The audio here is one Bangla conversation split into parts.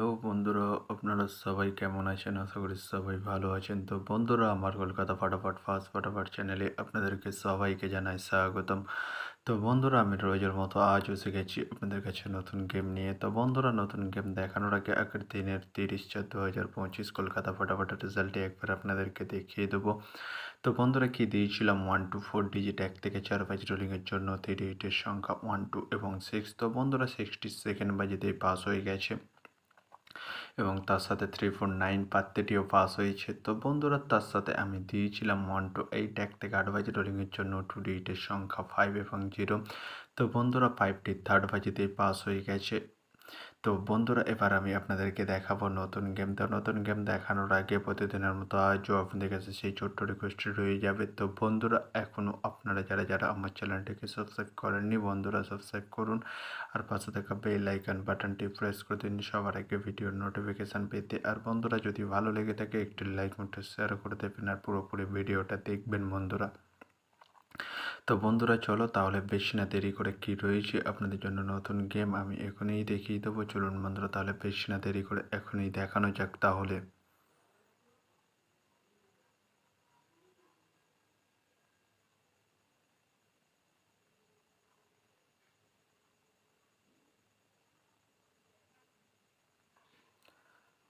হ্যালো বন্ধুরা, আপনারা সবাই কেমন আছেন? আশা করি সবাই ভালো আছেন। তো বন্ধুরা, আমার কলকাতা ফাটাফাট ফার্স্ট ফাটাফাট চ্যানেলে আপনাদেরকে সবাইকে জানাই স্বাগতম। তো বন্ধুরা, আমি রোজের মতো আজও এসে গেছি আপনাদের কাছে নতুন গেম নিয়ে। তো বন্ধুরা, নতুন গেম দেখানোর আগে আগের দিনের 30/4/2025 কলকাতা ফাটাফাটের রেজাল্টটি একবার আপনাদেরকে দেখিয়ে দেবো। তো বন্ধুরা, কি দিয়েছিলাম 1 to 4 ডিজিট 1 থেকে 4 বাজি রোলিংয়ের জন্য 38 এর সংখ্যা 1, 2 এবং 6। তো বন্ধুরা, 62nd বাজিতেই পাস হয়ে গেছে এবং তার সাথে 349 পাত্রটিও পাস হয়েছে। তো বন্ধুরা, তার সাথে আমি দিয়েছিলাম 1 to 8 1 থেকে 8 বাজি রোলিংয়ের জন্য 2 ডিজিটের সংখ্যা 5 এবং 0। তো বন্ধুরা, 5টি থার্ড বাজিতেই পাস হয়ে গেছে। তো বন্ধুরা, এবার আমি আপনাদেরকে দেখাবো নতুন গেম। তো নতুন গেম দেখানোর আগে প্রতিদিনের মতো আজও আপনাদের কাছে সেই ছোট্ট রিকোয়েস্টটি রয়ে যাবে। তো বন্ধুরা, এখনও আপনারা যারা আমার চ্যানেলটিকে সাবস্ক্রাইব করেননি, বন্ধুরা সাবস্ক্রাইব করুন আর পাশে থাকা বেল আইকন বাটনটি প্রেস করে দিন সবার আগে ভিডিওর নোটিফিকেশান পেতে। আর বন্ধুরা, যদি ভালো লেগে থাকে একটি লাইক মতো শেয়ার করে দেবেন আর পুরোপুরি ভিডিওটা দেখবেন বন্ধুরা। তো বন্ধুরা, চলো তাহলে বেশি না দেরি করে কি রয়েছে আপনাদের জন্য নতুন গেম আমি এখনই দেখিয়ে দেবো। চলুন বন্ধুরা, তাহলে বেশি না দেরি করে এখনই দেখানো যাক তাহলে।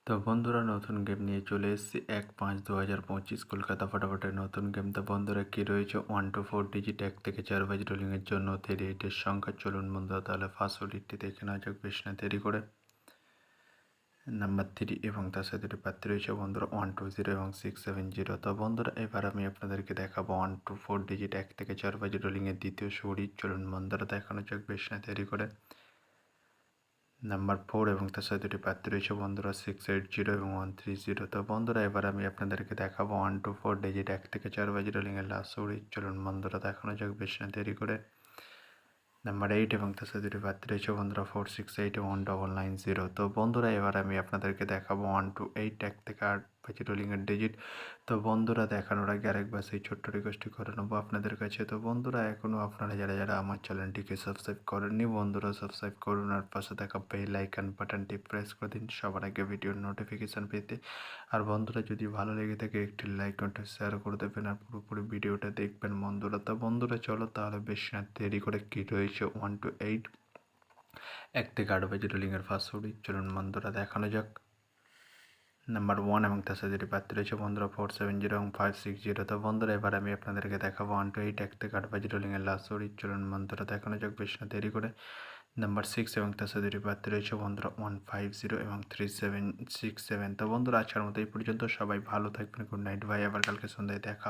তো বন্ধুরা, নতুন গেম নিয়ে চলে এসেছি 1/5/2025 কলকাতা ফাটাফাটের নতুন গেম। তো বন্ধুরা, কি রয়েছে 1 to 4 ডিজিট 1 থেকে 4 বাজি রোলিংয়ের জন্য 38 এর সংখ্যা। চলুন বন্ধুরা, তাহলে ফার্স্ট ওডিটটি দেখে নেওয়া যাক বেশি না দেরি করে। নাম্বার 3 এবং তার সাথে দুটি প্রার্থী রয়েছে বন্ধুরা 120 এবং 670। তো বন্ধুরা, এবার আমি আপনাদেরকে দেখাবো 1 to 4 ডিজিট 1 থেকে 4 বাজি রোলিংয়ের দ্বিতীয় শরীর। চলুন বন্ধুরা, দেখানো যাক বেশি না দেরি করে। নাম্বার 4 এবং তার সাথে দুটি প্রার্থী রয়েছে বন্ধুরা 680 এবং 130। তো বন্ধুরা, এবার আমি আপনাদেরকে দেখাবো 1 to 4 ডিজিট 1 থেকে 4 বাজি রোলিংয়ের লাস্ট শরীর। চলুন বন্ধুরা, দেখানো যাক বেশি না দেরি করে। নাম্বার 8 এবং তার সাথে দুটি প্রার্থী রয়েছে বন্ধুরা 468 এবং 1990। তো বন্ধুরা, এবার আমি আপনাদেরকে দেখাবো 1 to 8 1 থেকে 8 বাজি রোলিংয়ের ডিজিট। তো বন্ধুরা, দেখানোর আগে আরেকবার সেই ছোট্ট রিকোয়েস্টটি করে নেবো আপনাদের কাছে। তো বন্ধুরা, এখনও আপনারা যারা আমার চ্যানেলটিকে সাবস্ক্রাইব করেননি, বন্ধুরা সাবস্ক্রাইব করুন আর পাশে থাকা বেল আইকন বাটনটি প্রেস করে দিন সবার আগে ভিডিওর নোটিফিকেশান পেতে। আর বন্ধুরা, যদি ভালো লেগে থাকে একটি লাইক কমেন্ট শেয়ার করে দেবেন আর পুরোপুরি ভিডিওটা দেখবেন বন্ধুরা। তো বন্ধুরা, চলো তাহলে বেশি না দেরি করে কি রয়েছে 1 to 8 1 থেকে 8 বাজি রোলিংয়ের ফার্স্ট শরীর। চলুন বন্ধুরা, দেখানো যাক। নাম্বার 1 এবং তার সাথে দুটি প্রার্থী রয়েছে বন্ধুরা 470 এবং 560। তো বন্ধুরা, এবার আমি আপনাদেরকে দেখাবো 1 to 8 1 থেকে 8 বাজি রোলিংয়ের লাস্ট শরীর। চলুন বন্ধুরা, দেখানো যাক বেশি না দেরি করে। নাম্বার 6 এবং তার সাথে দুটি প্রার্থী রয়েছে বন্ধুরা 150 এবং 3767। তো বন্ধুরা, আজকের মতো এই পর্যন্ত। সবাই ভালো থাকবেন। গুড নাইট ভাই, আবার কালকে সন্ধ্যায় দেখা